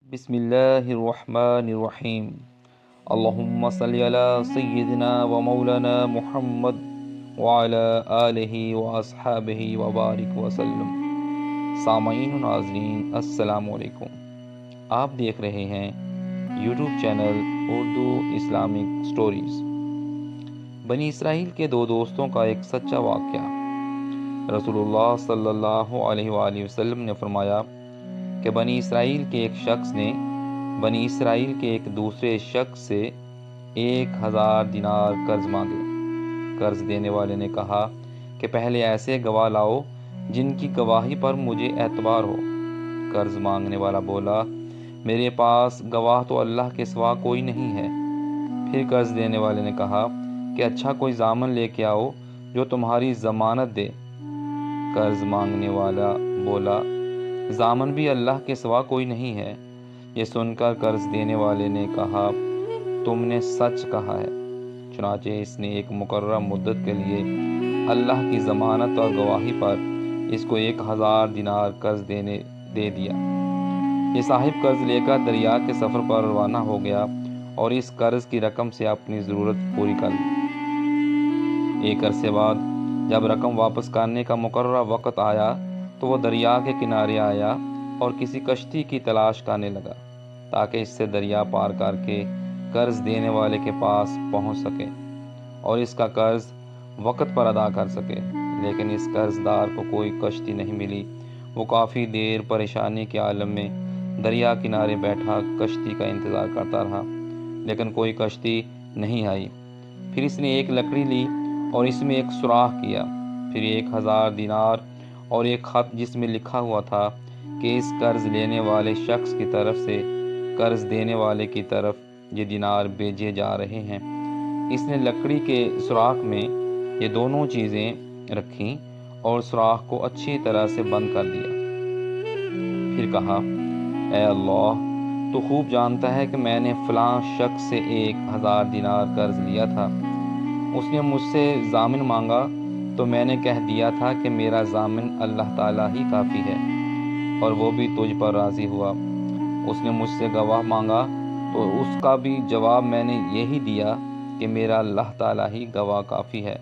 بسم اللہ الرحمن الرحیم اللہم صلی علی سیدنا و مولانا محمد وعلی آلہ و اصحابہ وبارک وسلم۔ سامعین و ناظرین السلام علیکم، آپ دیکھ رہے ہیں YouTube channel Urdu Islamic stories. بنی اسرائیل کے دو دوستوں کا ایک سچا واقعہ۔ رسول اللہ صلی اللہ علیہ وآلہ وسلم نے فرمایا کہ بنی اسرائیل کے ایک شخص نے بنی اسرائیل کے ایک دوسرے شخص سے 1000 دینار قرض مانگے۔ قرض دینے والے نے کہا کہ پہلے ایسے گواہ لاؤ جن کی گواہی پر مجھے اعتبار ہو۔ قرض مانگنے والا بولا، میرے پاس گواہ تو اللہ کے سوا کوئی نہیں ہے۔ پھر قرض دینے والے نے کہا کہ اچھا کوئی ضامن لے کے آؤ جو تمہاری ضمانت دے۔ قرض مانگنے والا بولا، ضامن بھی اللہ کے سوا کوئی نہیں ہے۔ یہ سن کر قرض دینے والے نے کہا، تم نے سچ کہا ہے۔ چنانچہ اس نے ایک مقررہ مدت کے لیے اللہ کی ضمانت اور گواہی پر اس کو 1000 دینار قرض دے دیا۔ یہ صاحب قرض لے کر دریا کے سفر پر روانہ ہو گیا اور اس قرض کی رقم سے اپنی ضرورت پوری کر لی۔ ایک عرصے بعد جب رقم واپس کرنے کا مقررہ وقت آیا تو وہ دریا کے کنارے آیا اور کسی کشتی کی تلاش کرنے لگا تاکہ اس سے دریا پار کر کے قرض دینے والے کے پاس پہنچ سکے اور اس کا قرض وقت پر ادا کر سکے، لیکن اس قرض دار کو کوئی کشتی نہیں ملی۔ وہ کافی دیر پریشانی کے عالم میں دریا کنارے بیٹھا کشتی کا انتظار کرتا رہا، لیکن کوئی کشتی نہیں آئی۔ پھر اس نے ایک لکڑی لی اور اس میں ایک سوراخ کیا، پھر 1000 دینار اور ایک خط جس میں لکھا ہوا تھا کہ اس قرض لینے والے شخص کی طرف سے قرض دینے والے کی طرف یہ دینار بھیجے جا رہے ہیں۔ اس نے لکڑی کے سوراخ میں یہ دونوں چیزیں رکھیں اور سوراخ کو اچھی طرح سے بند کر دیا۔ پھر کہا، اے اللہ، تو خوب جانتا ہے کہ میں نے فلاں شخص سے 1000 دینار قرض لیا تھا۔ اس نے مجھ سے ضامن مانگا تو میں نے کہہ دیا تھا کہ میرا ضامن اللہ تعالیٰ ہی کافی ہے، اور وہ بھی تجھ پر راضی ہوا۔ اس نے مجھ سے گواہ مانگا تو اس کا بھی جواب میں نے یہی دیا کہ میرا اللہ تعالیٰ ہی گواہ کافی ہے،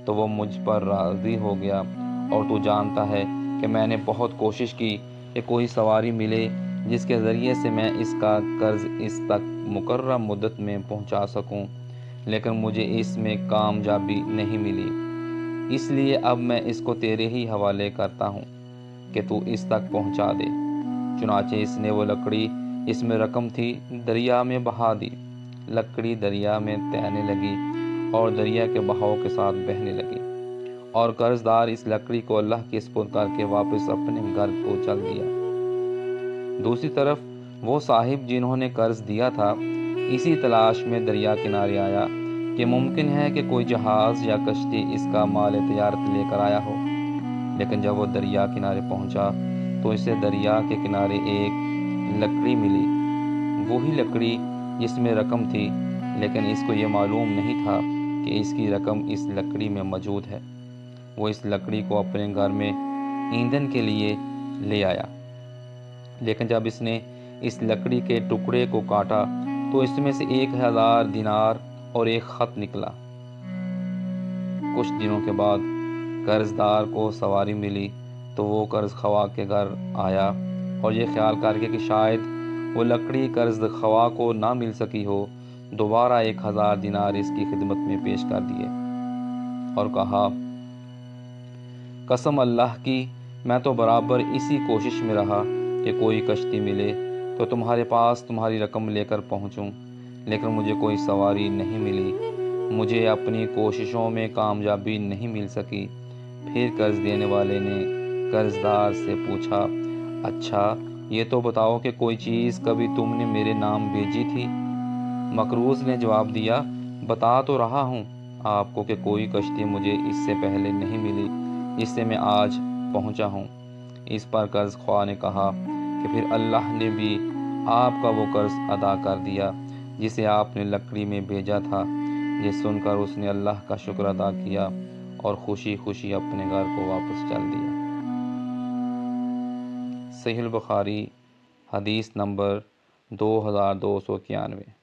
تو وہ مجھ پر راضی ہو گیا۔ اور تو جانتا ہے کہ میں نے بہت کوشش کی کہ کوئی سواری ملے جس کے ذریعے سے میں اس کا قرض اس تک مقررہ مدت میں پہنچا سکوں، لیکن مجھے اس میں کامیابی نہیں ملی۔ اس لیے اب میں اس کو تیرے ہی حوالے کرتا ہوں کہ تو اس تک پہنچا دے۔ چنانچہ اس نے وہ لکڑی اس میں رقم تھی دریا میں بہا دی۔ لکڑی دریا میں تیرنے لگی اور دریا کے بہاؤ کے ساتھ بہنے لگی، اور قرض دار اس لکڑی کو اللہ کے سپرد کر کے واپس اپنے گھر کو چل دیا۔ دوسری طرف وہ صاحب جنہوں نے قرض دیا تھا اسی تلاش میں دریا کنارے آیا کہ ممکن ہے کہ کوئی جہاز یا کشتی اس کا مال تجارت لے کر آیا ہو، لیکن جب وہ دریا کنارے پہنچا تو اسے دریا کے کنارے ایک لکڑی ملی، وہی لکڑی جس میں رقم تھی، لیکن اس کو یہ معلوم نہیں تھا کہ اس کی رقم اس لکڑی میں موجود ہے۔ وہ اس لکڑی کو اپنے گھر میں ایندھن کے لیے لے آیا، لیکن جب اس نے اس لکڑی کے ٹکڑے کو کاٹا تو اس میں سے 1000 دینار اور ایک خط نکلا۔ کچھ دنوں کے بعد قرض دار کو سواری ملی تو وہ قرض خواہ کے گھر آیا اور یہ خیال کر کے کہ شاید وہ لکڑی قرض خواہ کو نہ مل سکی ہو، دوبارہ 1000 دینار اس کی خدمت میں پیش کر دیے اور کہا، قسم اللہ کی، میں تو برابر اسی کوشش میں رہا کہ کوئی کشتی ملے تو تمہارے پاس تمہاری رقم لے کر پہنچوں، لیکن مجھے کوئی سواری نہیں ملی، مجھے اپنی کوششوں میں کامیابی نہیں مل سکی۔ پھر قرض دینے والے نے قرض دار سے پوچھا، اچھا یہ تو بتاؤ کہ کوئی چیز کبھی تم نے میرے نام بھیجی تھی؟ مقروض نے جواب دیا، بتا تو رہا ہوں آپ کو کہ کوئی کشتی مجھے اس سے پہلے نہیں ملی جس سے میں آج پہنچا ہوں۔ اس پر قرض خواہ نے کہا کہ پھر اللہ نے بھی آپ کا وہ قرض ادا کر دیا جسے آپ نے لکڑی میں بھیجا تھا۔ یہ سن کر اس نے اللہ کا شکر ادا کیا اور خوشی خوشی اپنے گھر کو واپس چل دیا۔ صحیح البخاری حدیث نمبر 2291